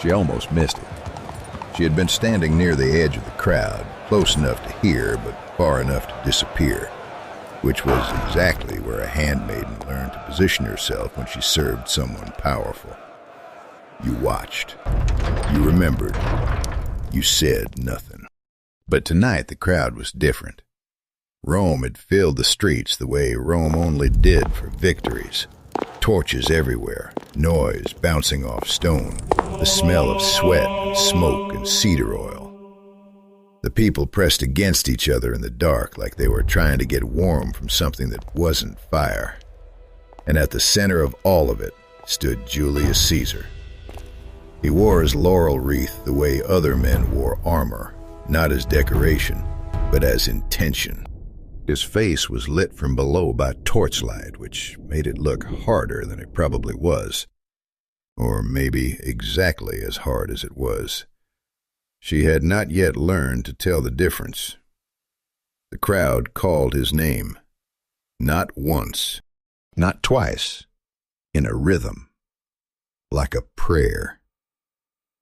She almost missed it. She had been standing near the edge of the crowd, close enough to hear, but far enough to disappear, which was exactly where a handmaiden learned to position herself when she served someone powerful. You watched. You remembered. You said nothing. But tonight the crowd was different. Rome had filled the streets the way Rome only did for victories. Torches everywhere, noise bouncing off stone, the smell of sweat and smoke and cedar oil. The people pressed against each other in the dark like they were trying to get warm from something that wasn't fire. And at the center of all of it stood Julius Caesar. He wore his laurel wreath the way other men wore armor, not as decoration, but as intention. His face was lit from below by torchlight, which made it look harder than it probably was. Or maybe exactly as hard as it was. She had not yet learned to tell the difference. The crowd called his name. Not once, not twice, in a rhythm, like a prayer.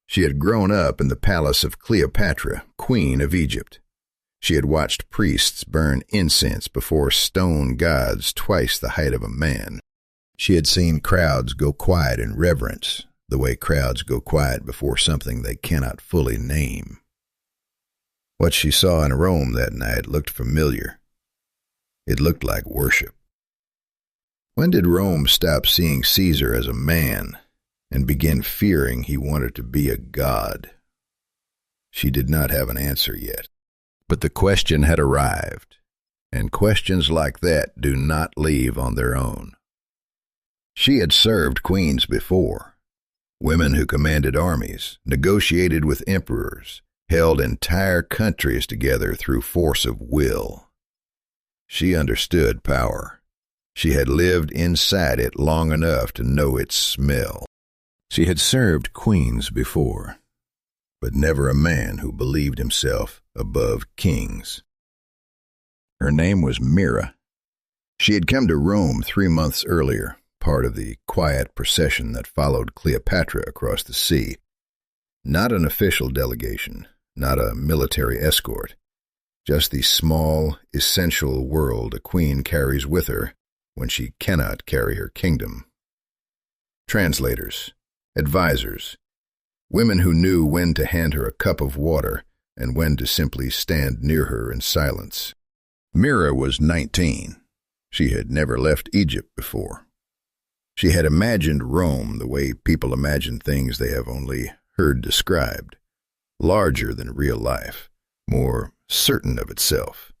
She had grown up in the palace of Cleopatra, Queen of Egypt. She had watched priests burn incense before stone gods twice the height of a man. She had seen crowds go quiet in reverence, the way crowds go quiet before something they cannot fully name. What she saw in Rome that night looked familiar. It looked like worship. When did Rome stop seeing Caesar as a man and begin fearing he wanted to be a god? She did not have an answer yet. But the question had arrived, and questions like that do not leave on their own. She had served queens before, women who commanded armies, negotiated with emperors, held entire countries together through force of will. She understood power. She had lived inside it long enough to know its smell. She had served queens before, but never a man who believed himself above kings. Her name was Mira. She had come to Rome 3 months earlier, part of the quiet procession that followed Cleopatra across the sea. Not an official delegation, not a military escort, just the small, essential world a queen carries with her when she cannot carry her kingdom. Translators, advisors, women who knew when to hand her a cup of water and when to simply stand near her in silence. Mira was 19. She had never left Egypt before. She had imagined Rome the way people imagine things they have only heard described, larger than real life, more certain of itself,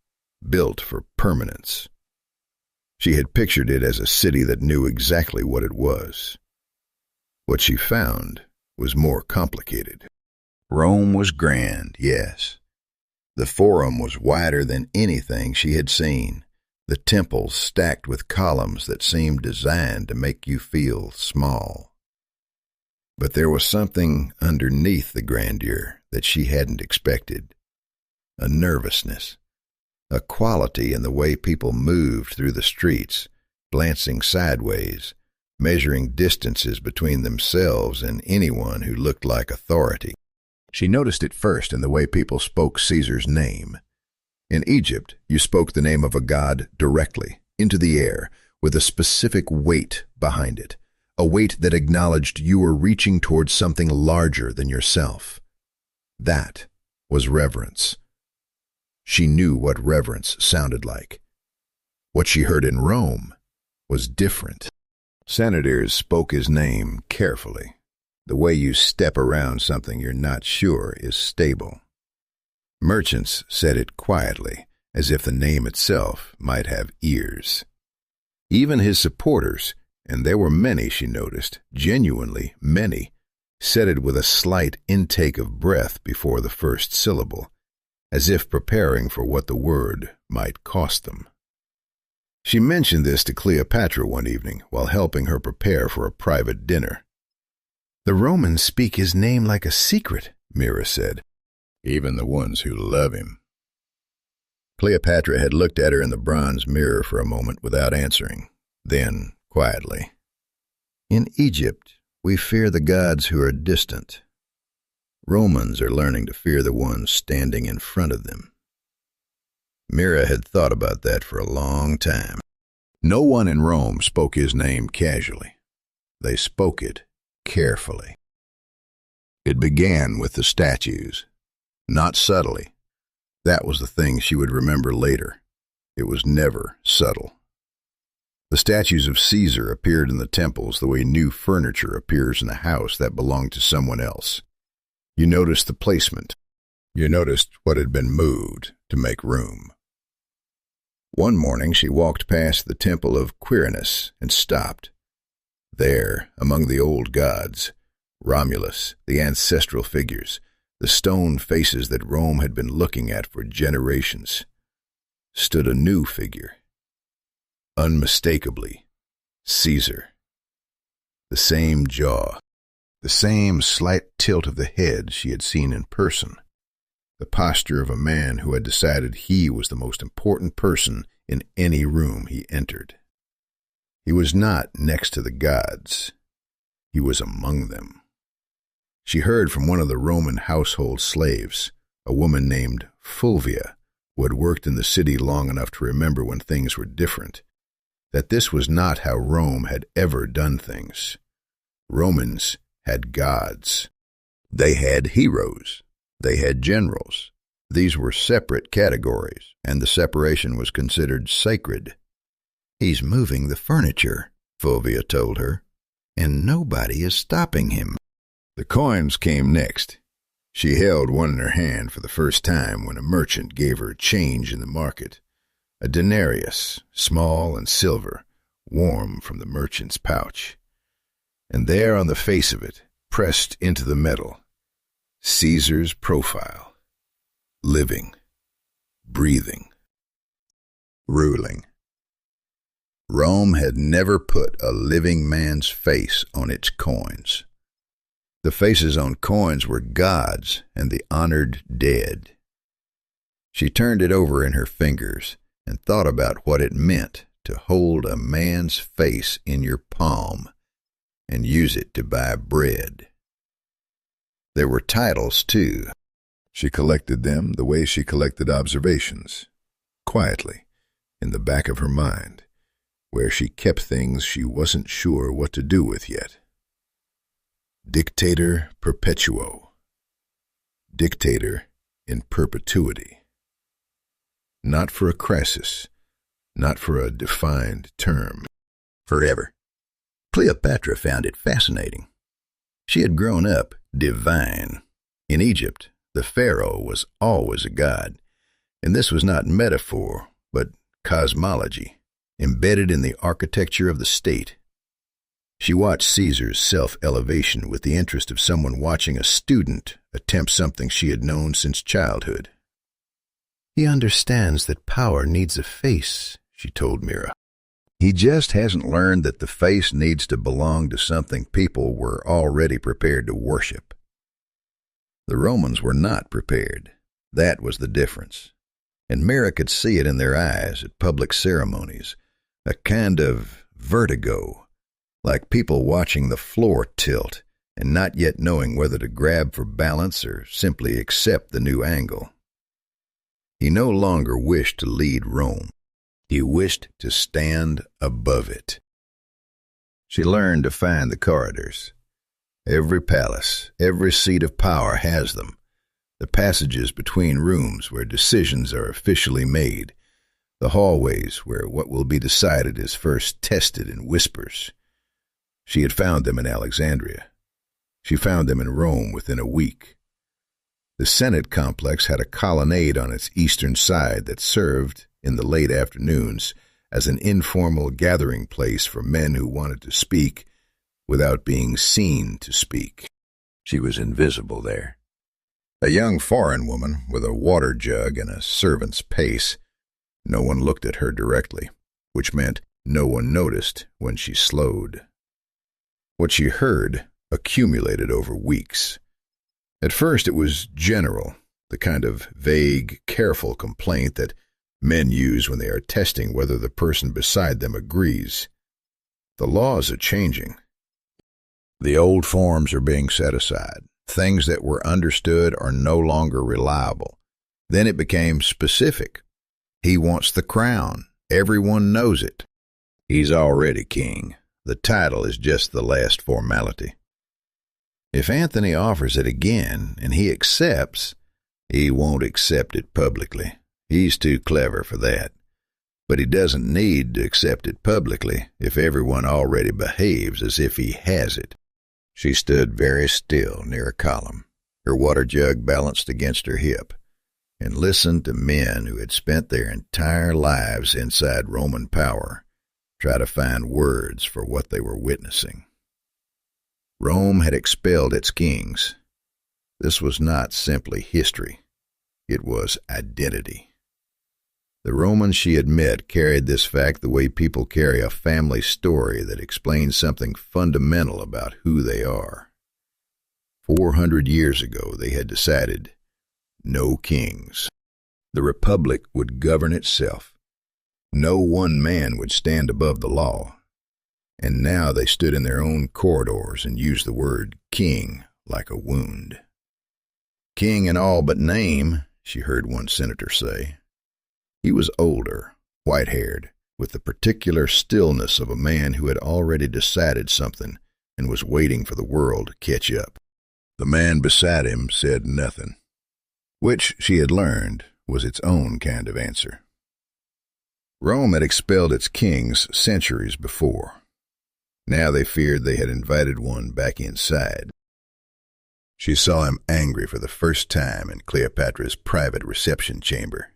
built for permanence. She had pictured it as a city that knew exactly what it was. What she found was more complicated. Rome was grand, yes. The Forum was wider than anything she had seen, the temples stacked with columns that seemed designed to make you feel small. But there was something underneath the grandeur that she hadn't expected. A nervousness, a quality in the way people moved through the streets, glancing sideways, measuring distances between themselves and anyone who looked like authority. She noticed it first in the way people spoke Caesar's name. In Egypt, you spoke the name of a god directly, into the air, with a specific weight behind it, a weight that acknowledged you were reaching towards something larger than yourself. That was reverence. She knew what reverence sounded like. What she heard in Rome was different. Senators spoke his name carefully, the way you step around something you're not sure is stable. Merchants said it quietly, as if the name itself might have ears. Even his supporters, and there were many she noticed, genuinely many, said it with a slight intake of breath before the first syllable, as if preparing for what the word might cost them. She mentioned this to Cleopatra one evening while helping her prepare for a private dinner. "The Romans speak his name like a secret," Mira said. "Even the ones who love him." Cleopatra had looked at her in the bronze mirror for a moment without answering. Then, quietly, "In Egypt, we fear the gods who are distant, Romans are learning to fear the ones standing in front of them. Mira had thought about that for a long time. No one in Rome spoke his name casually. They spoke it carefully. It began with the statues, not subtly. That was the thing she would remember later. It was never subtle. The statues of Caesar appeared in the temples the way new furniture appears in a house that belonged to someone else. You noticed the placement. You noticed what had been moved to make room. One morning she walked past the temple of Quirinus and stopped. There, among the old gods, Romulus, the ancestral figures, the stone faces that Rome had been looking at for generations, stood a new figure. Unmistakably, Caesar. The same jaw, the same slight tilt of the head she had seen in person, the posture of a man who had decided he was the most important person in any room he entered. He was not next to the gods. He was among them. She heard from one of the Roman household slaves, a woman named Fulvia, who had worked in the city long enough to remember when things were different, that this was not how Rome had ever done things. Romans had gods. They had heroes. They had generals. These were separate categories, and the separation was considered sacred. "He's moving the furniture," Fulvia told her, "and nobody is stopping him." The coins came next. She held one in her hand for the first time when a merchant gave her change in the market. A denarius, small and silver, warm from the merchant's pouch. And there on the face of it, pressed into the metal, Caesar's profile, living, breathing, ruling. Rome had never put a living man's face on its coins. The faces on coins were gods and the honored dead. She turned it over in her fingers and thought about what it meant to hold a man's face in your palm and use it to buy bread. There were titles, too. She collected them the way she collected observations, quietly, in the back of her mind, where she kept things she wasn't sure what to do with yet. Dictator perpetuo. Dictator in perpetuity. Not for a crisis, not for a defined term. Forever. Cleopatra found it fascinating. She had grown up divine. In Egypt, the pharaoh was always a god, and this was not metaphor, but cosmology, embedded in the architecture of the state. She watched Caesar's self-elevation with the interest of someone watching a student attempt something she had known since childhood. "He understands that power needs a face," she told Mira. "He just hasn't learned that the face needs to belong to something people were already prepared to worship." The Romans were not prepared. That was the difference. And Mira could see it in their eyes at public ceremonies, a kind of vertigo, like people watching the floor tilt and not yet knowing whether to grab for balance or simply accept the new angle. He no longer wished to lead Rome. He wished to stand above it. She learned to find the corridors. Every palace, every seat of power has them. The passages between rooms where decisions are officially made. The hallways where what will be decided is first tested in whispers. She had found them in Alexandria. She found them in Rome within a week. The Senate complex had a colonnade on its eastern side that served, in the late afternoons, as an informal gathering place for men who wanted to speak without being seen to speak. She was invisible there. A young foreign woman with a water jug and a servant's pace. No one looked at her directly, which meant no one noticed when she slowed. What she heard accumulated over weeks. At first it was general, the kind of vague, careful complaint that men use when they are testing whether the person beside them agrees. The laws are changing. The old forms are being set aside. Things that were understood are no longer reliable. Then it became specific. He wants the crown. Everyone knows it. He's already king. The title is just the last formality. If Anthony offers it again and he accepts, he won't accept it publicly. He's too clever for that. But he doesn't need to accept it publicly if everyone already behaves as if he has it. She stood very still near a column, her water jug balanced against her hip, and listened to men who had spent their entire lives inside Roman power try to find words for what they were witnessing. Rome had expelled its kings. This was not simply history. It was identity. The Romans she had met carried this fact the way people carry a family story that explains something fundamental about who they are. 400 years ago, they had decided, no kings. The Republic would govern itself. No one man would stand above the law. And now they stood in their own corridors and used the word king like a wound. King in all but name, she heard one senator say. He was older, white-haired, with the particular stillness of a man who had already decided something and was waiting for the world to catch up. The man beside him said nothing, which she had learned was its own kind of answer. Rome had expelled its kings centuries before. Now they feared they had invited one back inside. She saw him angry for the first time in Cleopatra's private reception chamber.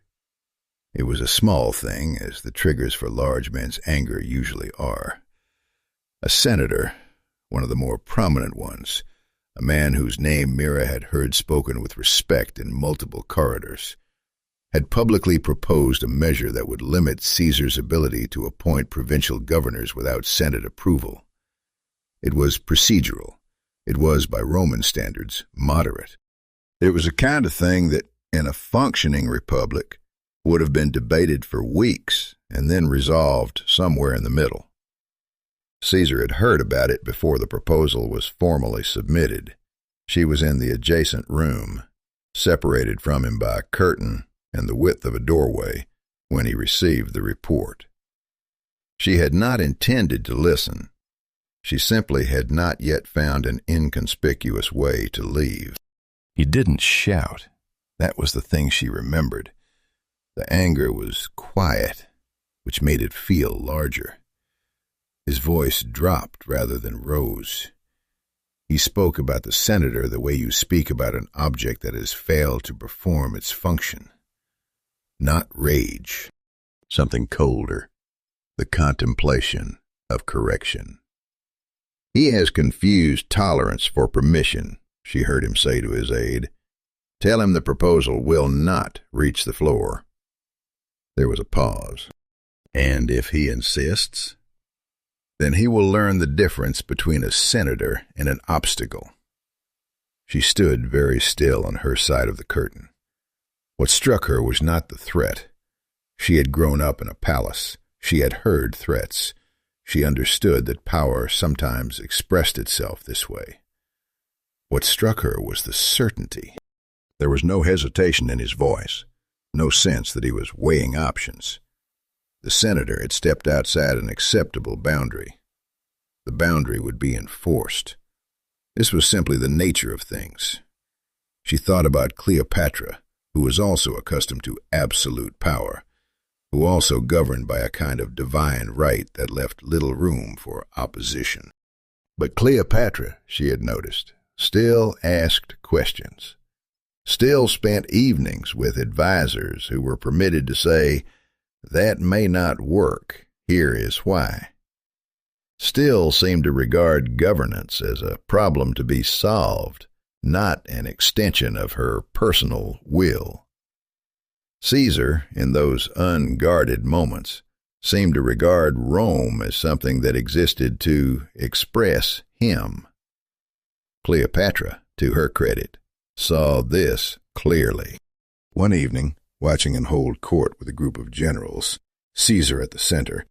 It was a small thing, as the triggers for large men's anger usually are. A senator, one of the more prominent ones, a man whose name Mira had heard spoken with respect in multiple corridors, had publicly proposed a measure that would limit Caesar's ability to appoint provincial governors without Senate approval. It was procedural. It was, by Roman standards, moderate. It was a kind of thing that, in a functioning republic, would have been debated for weeks and then resolved somewhere in the middle. Caesar had heard about it before the proposal was formally submitted. She was in the adjacent room, separated from him by a curtain and the width of a doorway, when he received the report. She had not intended to listen. She simply had not yet found an inconspicuous way to leave. He didn't shout. That was the thing she remembered. The anger was quiet, which made it feel larger. His voice dropped rather than rose. He spoke about the senator the way you speak about an object that has failed to perform its function. Not rage, something colder, the contemplation of correction. He has confused tolerance for permission, she heard him say to his aide. Tell him the proposal will not reach the floor. There was a pause. And if he insists, then he will learn the difference between a senator and an obstacle. She stood very still on her side of the curtain. What struck her was not the threat. She had grown up in a palace. She had heard threats. She understood that power sometimes expressed itself this way. What struck her was the certainty. There was no hesitation in his voice, no sense that he was weighing options. The senator had stepped outside an acceptable boundary. The boundary would be enforced. This was simply the nature of things. She thought about Cleopatra, who was also accustomed to absolute power, who also governed by a kind of divine right that left little room for opposition. But Cleopatra, she had noticed, still asked questions, still spent evenings with advisors who were permitted to say, "That may not work, here is why." Still seemed to regard governance as a problem to be solved, not an extension of her personal will. Caesar, in those unguarded moments, seemed to regard Rome as something that existed to express him. Cleopatra, to her credit, saw this clearly. One evening, watching and hold court with a group of generals, Caesar at the center,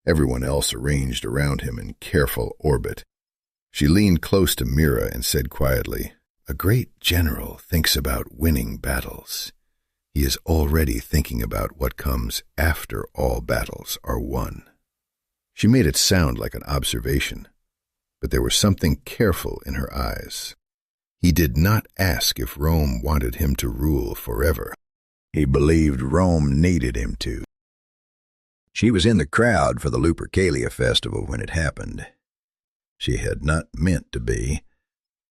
everyone else arranged around him in careful orbit, she leaned close to Mira and said quietly, A great general thinks about winning battles. He is already thinking about what comes after all battles are won. She made it sound like an observation, but there was something careful in her eyes. He did not ask if Rome wanted him to rule forever. He believed Rome needed him to. She was in the crowd for the Lupercalia festival when it happened. She had not meant to be.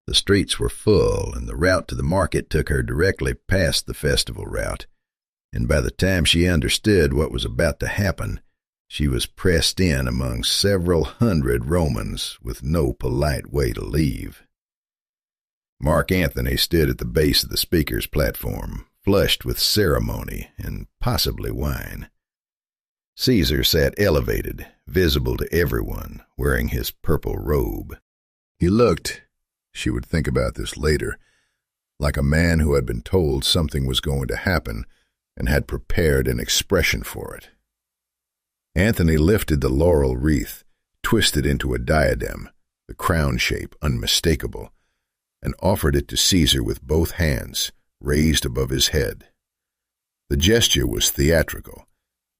The streets were full, and the route to the market took her directly past the festival route, and by the time she understood what was about to happen, she was pressed in among several hundred Romans with no polite way to leave. Mark Antony stood at the base of the speaker's platform, flushed with ceremony and possibly wine. Caesar sat elevated, visible to everyone, wearing his purple robe. He looked, she would think about this later, like a man who had been told something was going to happen and had prepared an expression for it. Antony lifted the laurel wreath, twisted into a diadem, the crown shape unmistakable, and offered it to Caesar with both hands, raised above his head. The gesture was theatrical.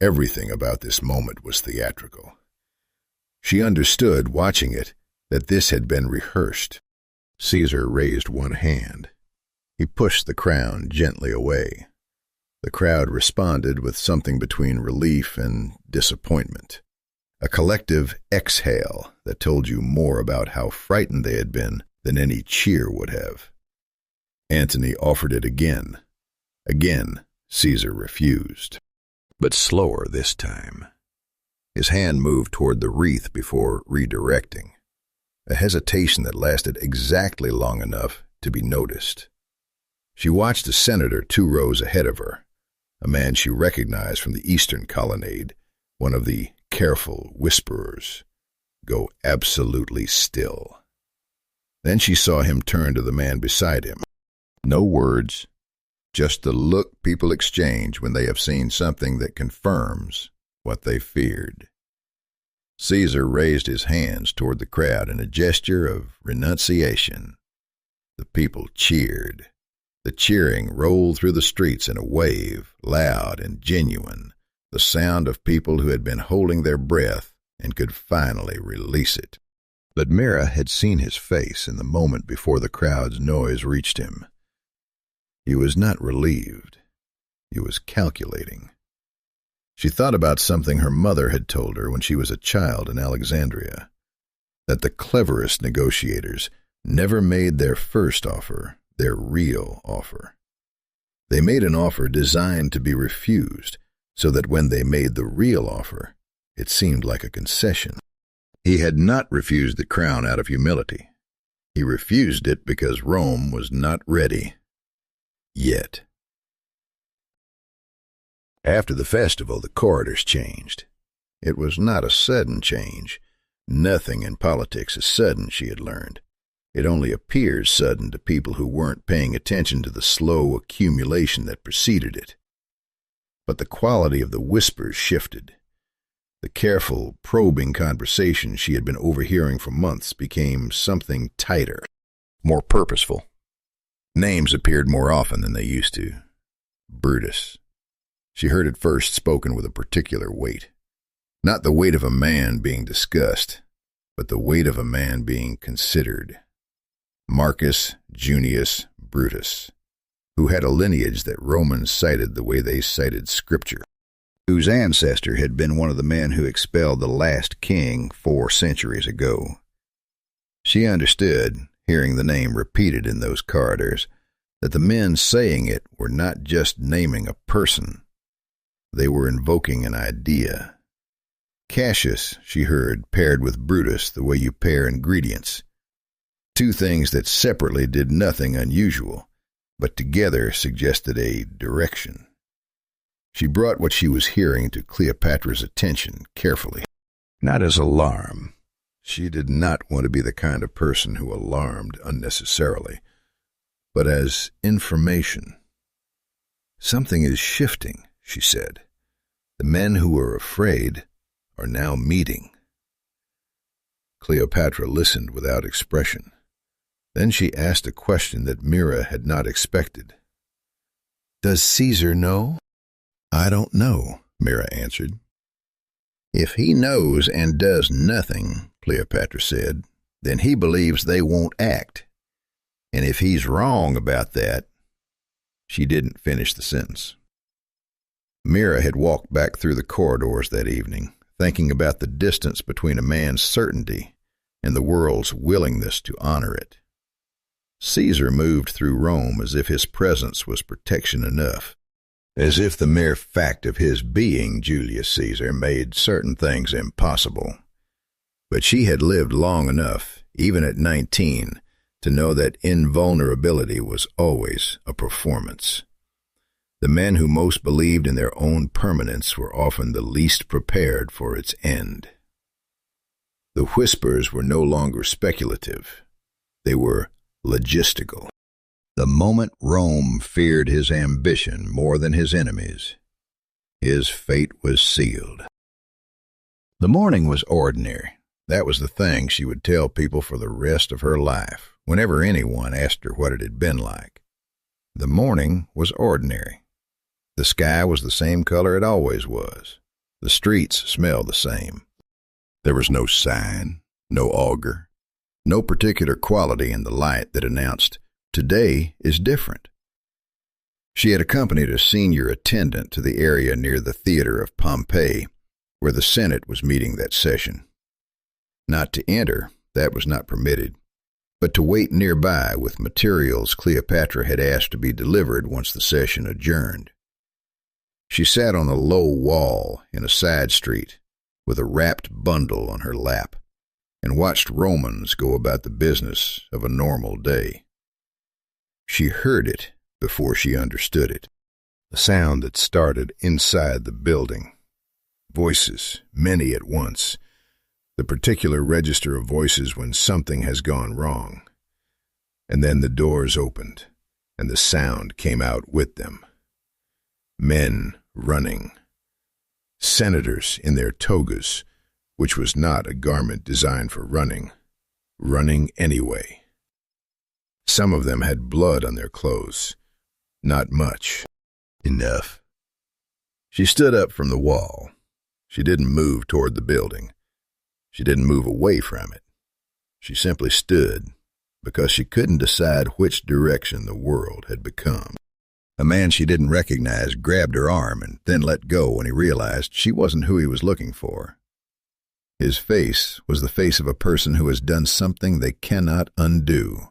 Everything about this moment was theatrical. She understood, watching it, that this had been rehearsed. Caesar raised one hand. He pushed the crown gently away. The crowd responded with something between relief and disappointment, a collective exhale that told you more about how frightened they had been than any cheer would have. Antony offered it again. Again, Caesar refused, but slower this time. His hand moved toward the wreath before redirecting, a hesitation that lasted exactly long enough to be noticed. She watched a senator 2 rows ahead of her, a man she recognized from the eastern colonnade, one of the careful whisperers, go absolutely still. Then she saw him turn to the man beside him. No words, just the look people exchange when they have seen something that confirms what they feared. Caesar raised his hands toward the crowd in a gesture of renunciation. The people cheered. The cheering rolled through the streets in a wave, loud and genuine, the sound of people who had been holding their breath and could finally release it. But Mira had seen his face in the moment before the crowd's noise reached him. He was not relieved. He was calculating. She thought about something her mother had told her when she was a child in Alexandria, that the cleverest negotiators never made their first offer their real offer. They made an offer designed to be refused, so that when they made the real offer, it seemed like a concession. He had not refused the crown out of humility. He refused it because Rome was not ready. Yet. After the festival, the corridors changed. It was not a sudden change. Nothing in politics is sudden, she had learned. It only appears sudden to people who weren't paying attention to the slow accumulation that preceded it. But the quality of the whispers shifted. The careful, probing conversation she had been overhearing for months became something tighter, more purposeful. Names appeared more often than they used to. Brutus. She heard it first spoken with a particular weight. Not the weight of a man being discussed, but the weight of a man being considered. Marcus Junius Brutus, who had a lineage that Romans cited the way they cited Scripture, whose ancestor had been one of the men who expelled the last king 4 centuries ago. She understood, hearing the name repeated in those corridors, that the men saying it were not just naming a person. They were invoking an idea. Cassius, she heard, paired with Brutus the way you pair ingredients. 2 things that separately did nothing unusual, but together suggested a direction. She brought what she was hearing to Cleopatra's attention carefully, not as alarm. She did not want to be the kind of person who alarmed unnecessarily, but as information. Something is shifting, she said. The men who were afraid are now meeting. Cleopatra listened without expression. Then she asked a question that Mira had not expected. "Does Caesar know?" "I don't know," Mira answered. "If he knows and does nothing," Cleopatra said, "then he believes they won't act. And if he's wrong about that—" She didn't finish the sentence. Mira had walked back through the corridors that evening, thinking about the distance between a man's certainty and the world's willingness to honor it. Caesar moved through Rome as if his presence was protection enough, as if the mere fact of his being Julius Caesar made certain things impossible. But she had lived long enough, even at 19, to know that invulnerability was always a performance. The men who most believed in their own permanence were often the least prepared for its end. The whispers were no longer speculative. They were logistical. The moment Rome feared his ambition more than his enemies, his fate was sealed. The morning was ordinary. That was the thing she would tell people for the rest of her life, whenever anyone asked her what it had been like. The morning was ordinary. The sky was the same color it always was. The streets smelled the same. There was no sign, no augur, no particular quality in the light that announced, "Today is different." She had accompanied a senior attendant to the area near the theater of Pompeii, where the Senate was meeting that session. Not to enter, that was not permitted, but to wait nearby with materials Cleopatra had asked to be delivered once the session adjourned. She sat on a low wall in a side street with a wrapped bundle on her lap and watched Romans go about the business of a normal day. She heard it before she understood it, a sound that started inside the building. Voices, many at once, the particular register of voices when something has gone wrong. And then the doors opened, and the sound came out with them. Men running. Senators in their togas, which was not a garment designed for running anyway. Some of them had blood on their clothes. Not much. Enough. She stood up from the wall. She didn't move toward the building. She didn't move away from it. She simply stood because she couldn't decide which direction the world had become. A man she didn't recognize grabbed her arm and then let go when he realized she wasn't who he was looking for. His face was the face of a person who has done something they cannot undo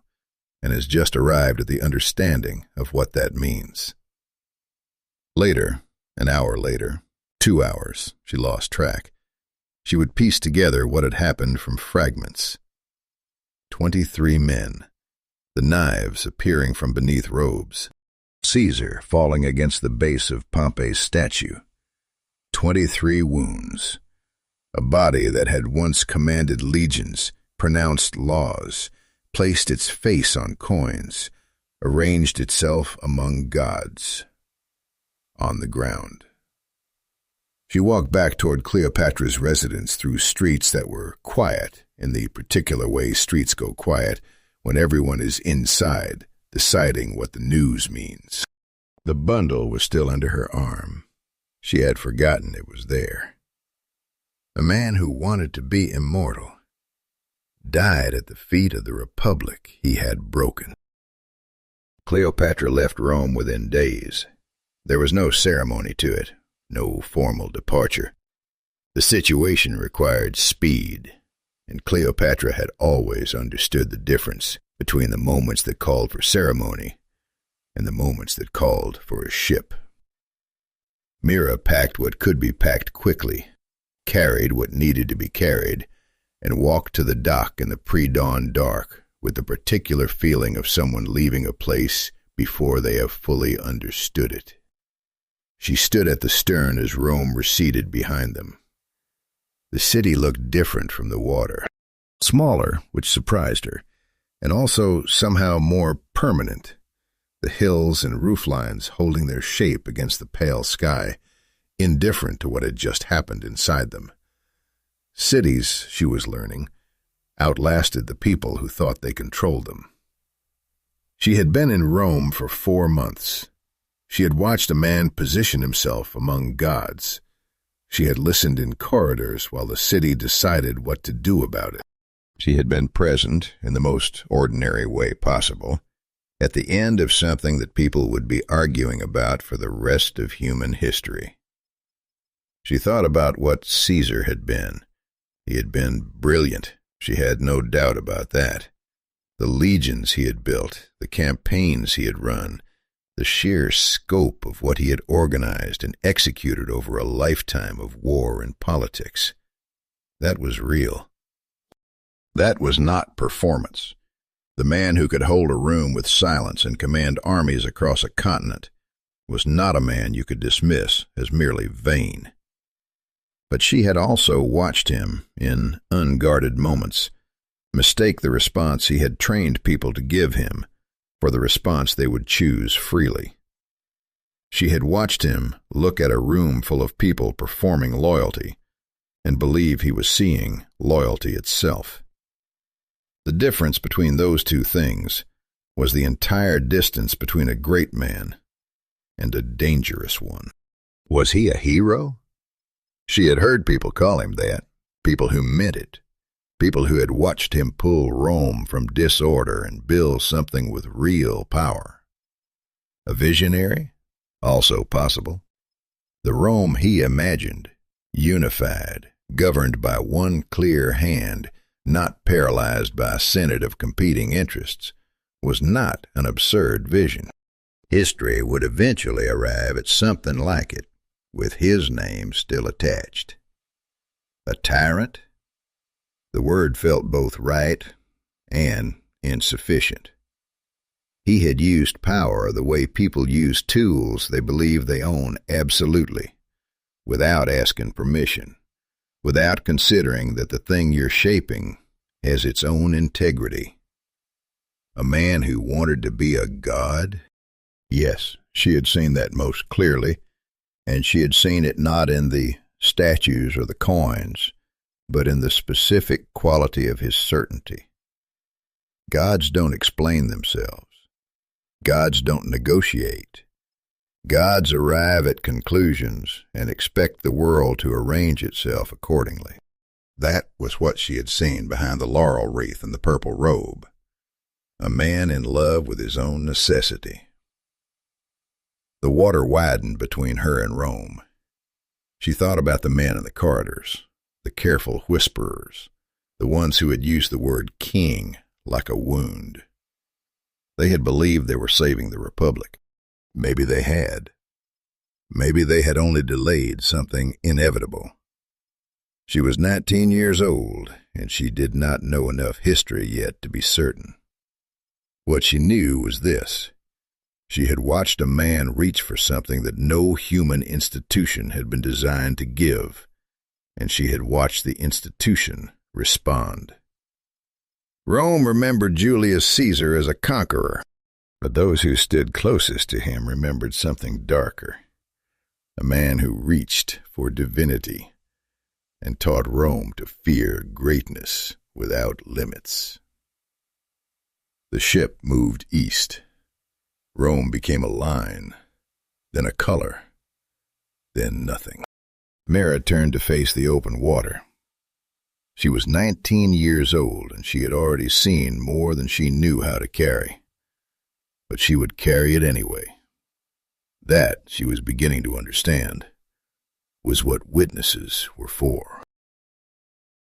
and has just arrived at the understanding of what that means. Later, an hour later, 2 hours, she lost track. She would piece together what had happened from fragments. 23 men, the knives appearing from beneath robes. Caesar falling against the base of Pompey's statue. 23 wounds. A body that had once commanded legions, pronounced laws, placed its face on coins, arranged itself among gods. On the ground. She walked back toward Cleopatra's residence through streets that were quiet in the particular way streets go quiet when everyone is inside, deciding what the news means. The bundle was still under her arm. She had forgotten it was there. A man who wanted to be immortal died at the feet of the republic he had broken. Cleopatra left Rome within days. There was no ceremony to it, no formal departure. The situation required speed, and Cleopatra had always understood the difference between the moments that called for ceremony and the moments that called for a ship. Mira packed what could be packed quickly, carried what needed to be carried, and walked to the dock in the pre-dawn dark with the particular feeling of someone leaving a place before they have fully understood it. She stood at the stern as Rome receded behind them. The city looked different from the water, smaller, which surprised her, and also somehow more permanent, the hills and rooflines holding their shape against the pale sky, indifferent to what had just happened inside them. Cities, she was learning, outlasted the people who thought they controlled them. She had been in Rome for 4 months. She had watched a man position himself among gods. She had listened in corridors while the city decided what to do about it. She had been present, in the most ordinary way possible, at the end of something that people would be arguing about for the rest of human history. She thought about what Caesar had been. He had been brilliant. She had no doubt about that. The legions he had built, the campaigns he had run, the sheer scope of what he had organized and executed over a lifetime of war and politics. That was real. That was not performance. The man who could hold a room with silence and command armies across a continent was not a man you could dismiss as merely vain. But she had also watched him, in unguarded moments, mistake the response he had trained people to give him for the response they would choose freely. She had watched him look at a room full of people performing loyalty and believe he was seeing loyalty itself. The difference between those two things was the entire distance between a great man and a dangerous one. Was he a hero? She had heard people call him that, people who meant it, people who had watched him pull Rome from disorder and build something with real power. A visionary? Also possible. The Rome he imagined, unified, governed by one clear hand, not paralyzed by a senate of competing interests, was not an absurd vision. History would eventually arrive at something like it, with his name still attached. A tyrant? The word felt both right and insufficient. He had used power the way people use tools they believe they own absolutely, without asking permission, without considering that the thing you're shaping has its own integrity. A man who wanted to be a god? Yes, she had seen that most clearly, and she had seen it not in the statues or the coins, but in the specific quality of his certainty. Gods don't explain themselves. Gods don't negotiate. Gods arrive at conclusions and expect the world to arrange itself accordingly. That was what she had seen behind the laurel wreath and the purple robe. A man in love with his own necessity. The water widened between her and Rome. She thought about the men in the corridors, the careful whisperers, the ones who had used the word king like a wound. They had believed they were saving the Republic. Maybe they had. Maybe they had only delayed something inevitable. She was 19 years old, and she did not know enough history yet to be certain. What she knew was this. She had watched a man reach for something that no human institution had been designed to give, and she had watched the institution respond. Rome remembered Julius Caesar as a conqueror, but those who stood closest to him remembered something darker, a man who reached for divinity and taught Rome to fear greatness without limits. The ship moved east. Rome became a line, then a color, then nothing. Mara turned to face the open water. She was 19 years old, and she had already seen more than she knew how to carry. But she would carry it anyway. That, she was beginning to understand, was what witnesses were for.